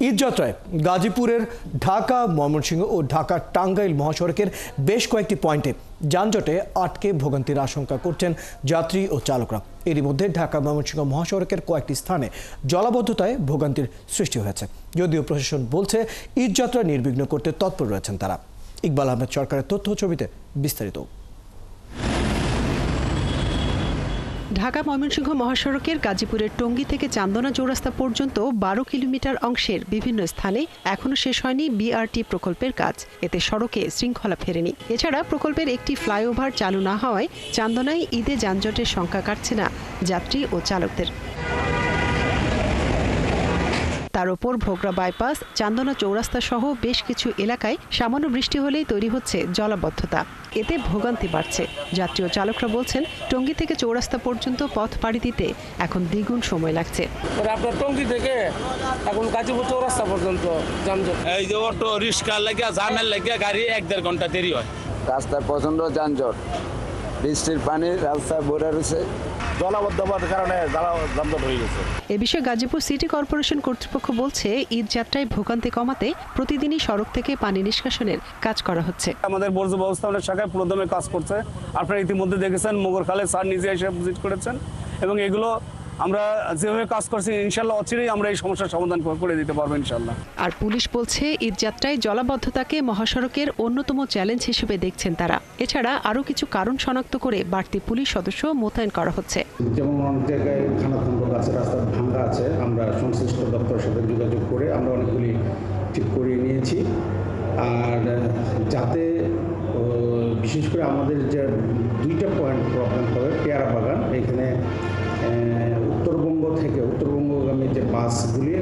ঈদযাত্রায় গাজীপুরের ঢাকা ময়মনসিংহ ও ঢাকা টাঙ্গাইল মহাসড়কের বেশ কয়েকটি পয়েন্টে যানজটে আটকে ভোগান্তির আশঙ্কা করছেন যাত্রী ও চালকরা। এরই মধ্যে ঢাকা ময়মনসিংহ মহাসড়কের কয়েকটি স্থানে জলাবদ্ধতায় ভোগান্তির সৃষ্টি হয়েছে। যদিও প্রশাসন বলছে ঈদযাত্রা নির্বিঘ্ন করতে তৎপর রয়েছেন তারা। ইকবাল আহমেদ সরকারের তথ্য ছবিতে বিস্তারিত। ঢাকা ময়মনসিংহ মহাসড়কের গাজীপুরের টঙ্গী থেকে চান্দনা চৌরাস্তা পর্যন্ত 12 কিলোমিটার অংশের বিভিন্ন স্থানে এখনো শেষ হয়নি বিআরটি প্রকল্পের কাজ। এতে সড়কে শৃঙ্খলা ফেরেনি। এছাড়া প্রকল্পের একটি ফ্লাইওভার চালু না হওয়ায় চান্দনায় ঈদে যানজটের সংখ্যা কাটছে না যাত্রী ও চালকদের। তার উপর ভোগড়া বাইপাস, চান্দনা চৌরাস্তা সহ বেশ কিছু এলাকায় সামান্য বৃষ্টি হলেই তৈরি হচ্ছে জলাবদ্ধতা। এতে ভোগান্তি বাড়ছে। যাত্রী ও চালকরা বলছেন, টঙ্গী থেকে চৌরাস্তা পর্যন্ত পথ পাড়ি দিতে এখন দ্বিগুণ সময় লাগছে। আপনার টঙ্গী থেকে এখন গাজীপুর চৌরাস্তা পর্যন্ত যানজট। এই যে অটো রিক্সা লাগিয়া জামের লাগিয়া গাড়ি 1-1.5 ঘন্টা দেরি হয়। রাস্তায় প্রচন্ড যানজট, বৃষ্টির পানি রাস্তায় ভরে রয়েছে, জলাবদ্ধতার কারণে যানজট হয়ে গেছে। এ বিষয়ে গাজীপুর সিটি কর্পোরেশন কর্তৃপক্ষ বলছে, ঈদ যাত্রায় ভোগান্তি কমাতে প্রতিদিনই সড়ক থেকে পানি নিষ্কাশনের কাজ করা হচ্ছে। আমাদের বর্জ্য ব্যবস্থাপনার শাখায় পুরোদমে কাজ করছে। আপনারা ইতিমধ্যে দেখেছেন, মোগরখালে স্যার নিজে এসে ভিজিট করেছেন এবং এগুলো আমরা যেভাবে কাজ করছি ইনশাল্লাহ অচিরেই আমরা এই সমস্যার সমাধান করে দিতে পারবো ইনশাল্লাহ। আর পুলিশ বলছে, ঈদ যাত্রায় জলাবদ্ধতাকে মহাসড়কের অন্যতম চ্যালেঞ্জ হিসেবে দেখছেন তারা। এছাড়া আরও কিছু কারণ শনাক্ত করে বাড়তি পুলিশ সদস্য মোতায়েন করা হচ্ছে। যেমন অনেক জায়গায় খানাখন্দ আছে, রাস্তা ভাঙা আছে, আমরা সংশ্লিষ্ট দপ্তরের সাথে যোগাযোগ করে আমরা অনেকগুলি ঠিক করিয়ে নিয়েছি। আর যাতে বিশেষ করে আমাদের যে 2টা পয়েন্ট প্রবলেম হবে, পেয়ারা বাগান, এখানে উত্তরবঙ্গগামী যে বাসগুলি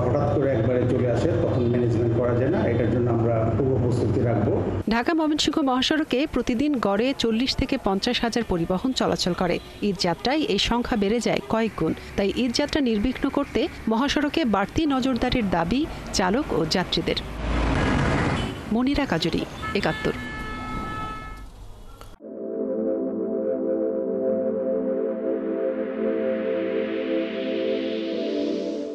হঠাৎ করে একবারে চলে আসে, তখন ম্যানেজমেন্ট করা যায় না। এটার জন্য আমরা পূর্ব প্রস্তুতি রাখবো। ঢাকা ময়মনসিংহ মহাসড়কে প্রতিদিন গড়ে 40 থেকে 50 হাজার পরিবহন চলাচল করে। ঈদ যাত্রায় এই সংখ্যা বেড়ে যায় কয়েক গুণ। তাই ঈদ যাত্রা নির্বিঘ্ন করতে মহাসড়কে বাড়তি নজরদারির দাবি চালক ও যাত্রীদের। মনিরা কাজুরি, ৭১।